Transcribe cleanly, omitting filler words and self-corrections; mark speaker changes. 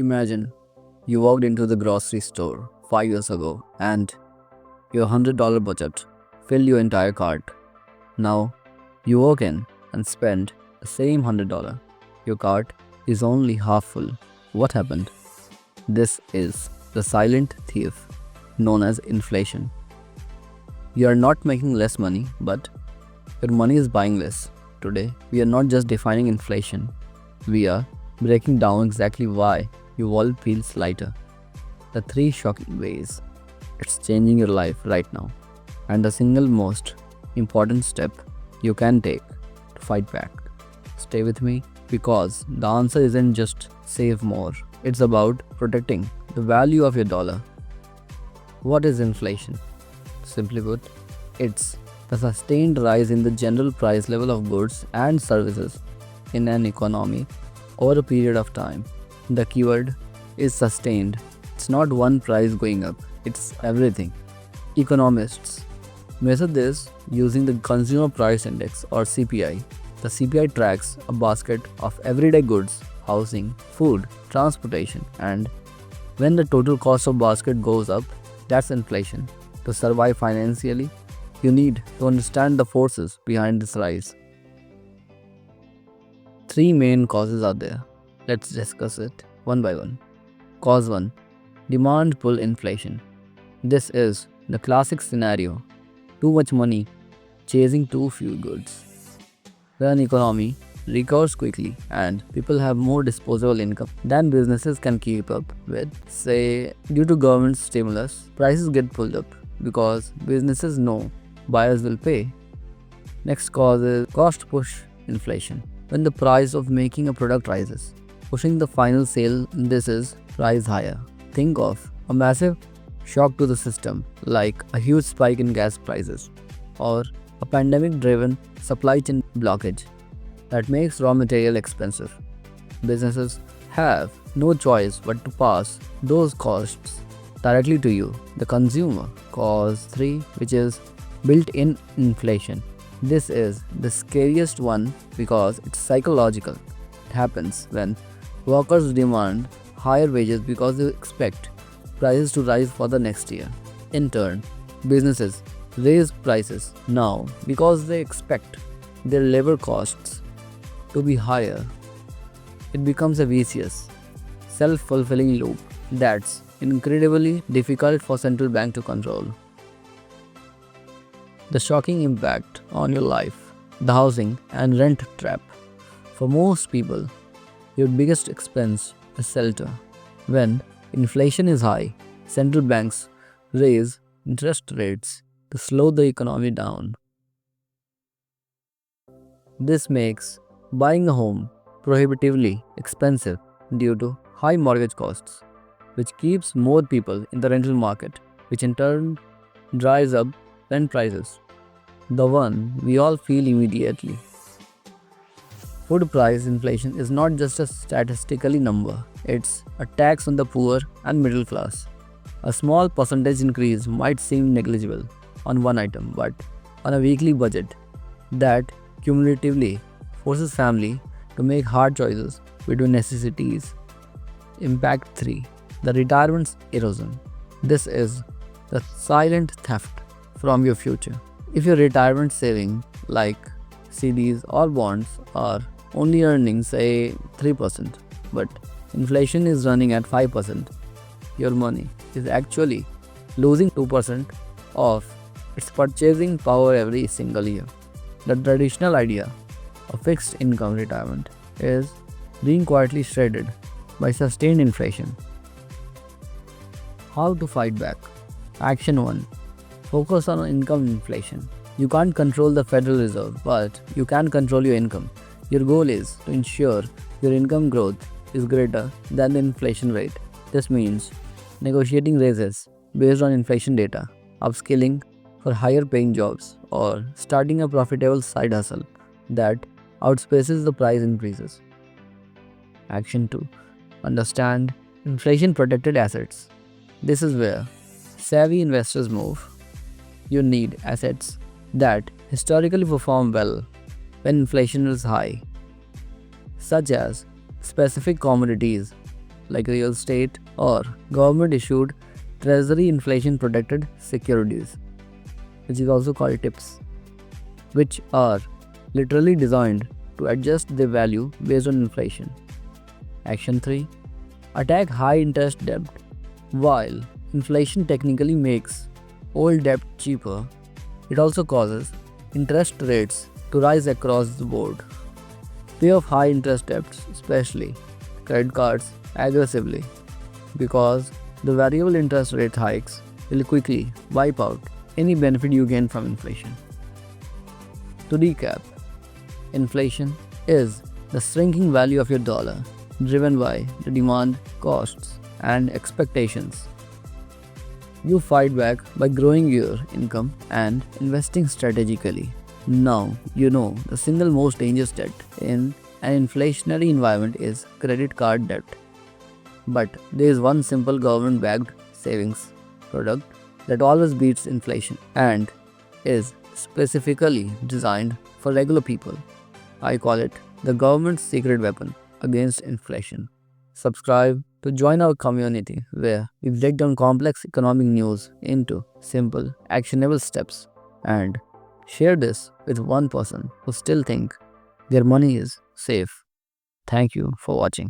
Speaker 1: Imagine you walked into the grocery store 5 years ago and your $100 budget filled your entire cart. Now you walk in and spend the same $100. Your cart is only half full. What happened? This is the silent thief known as inflation. You are not making less money, but your money is buying less. Today, we are not just defining inflation, we are breaking down exactly why your wallet feels lighter. The three shocking ways it's changing your life right now, and the single most important step you can take to fight back. Stay with me because the answer isn't just save more, it's about protecting the value of your dollar. What is inflation? Simply put, it's the sustained rise in the general price level of goods and services in an economy over a period of time. The keyword is sustained. It's not one price going up, it's everything. Economists measure this using the Consumer Price Index or CPI. The CPI tracks a basket of everyday goods, housing, food, transportation, and when the total cost of basket goes up, that's inflation. To survive financially, you need to understand the forces behind this rise. Three main causes are there. Let's discuss it one by one. Cause 1: Demand pull inflation. This is the classic scenario: too much money chasing too few goods. When an economy recovers quickly and people have more disposable income than businesses can keep up with, say due to government stimulus, prices get pulled up because businesses know buyers will pay. Next cause is cost push inflation. When the price of making a product rises, pushing the final sale, this is price higher. Think of a massive shock to the system like a huge spike in gas prices or a pandemic driven supply chain blockage that makes raw material expensive. Businesses have no choice but to pass those costs directly to you, the consumer. Cause 3, which is built-in inflation. This is the scariest one because it's psychological. It happens when workers demand higher wages because they expect prices to rise for the next year. In turn, businesses raise prices now because they expect their labor costs to be higher. It becomes a vicious, self-fulfilling loop that's incredibly difficult for central bank to control. The shocking impact on your life, the housing and rent trap. For most people, your biggest expense is shelter. When inflation is high, central banks raise interest rates to slow the economy down. This makes buying a home prohibitively expensive due to high mortgage costs, which keeps more people in the rental market, which in turn drives up rent prices. The one we all feel immediately. Food price inflation is not just a statistical number, it's a tax on the poor and middle class. A small percentage increase might seem negligible on one item, but on a weekly budget, that cumulatively forces family to make hard choices between necessities. Impact 3: The retirement erosion. This is the silent theft from your future. If your retirement saving like CDs or bonds are only earning say 3%, but inflation is running at 5%, your money is actually losing 2% of its purchasing power every single year. The traditional idea of fixed income retirement is being quietly shredded by sustained inflation. How to fight back? Action 1: Focus on income inflation. You can't control the Federal Reserve, but you can control your income. Your goal is to ensure your income growth is greater than the inflation rate. This means negotiating raises based on inflation data, upskilling for higher paying jobs, or starting a profitable side hustle that outspaces the price increases. Action 2: Understand inflation protected assets. This is where savvy investors move. You need assets that historically perform well when inflation is high, such as specific commodities like real estate or government issued treasury inflation protected securities, which is also called TIPS, which are literally designed to adjust their value based on inflation. Action 3. Attack high interest debt. While inflation technically makes old debt cheaper, it also causes interest rates to rise across the board. Pay off high interest debts, especially credit cards, aggressively because the variable interest rate hikes will quickly wipe out any benefit you gain from inflation. To recap, inflation is the shrinking value of your dollar driven by the demand, costs, and expectations. You fight back by growing your income and investing strategically. Now you know the single most dangerous debt in an inflationary environment is credit card debt. But there is one simple government backed savings product that always beats inflation and is specifically designed for regular people. I call it the government's secret weapon against inflation. Subscribe to join our community where we break down complex economic news into simple, actionable steps and share this with one person who still think their money is safe. Thank you for watching.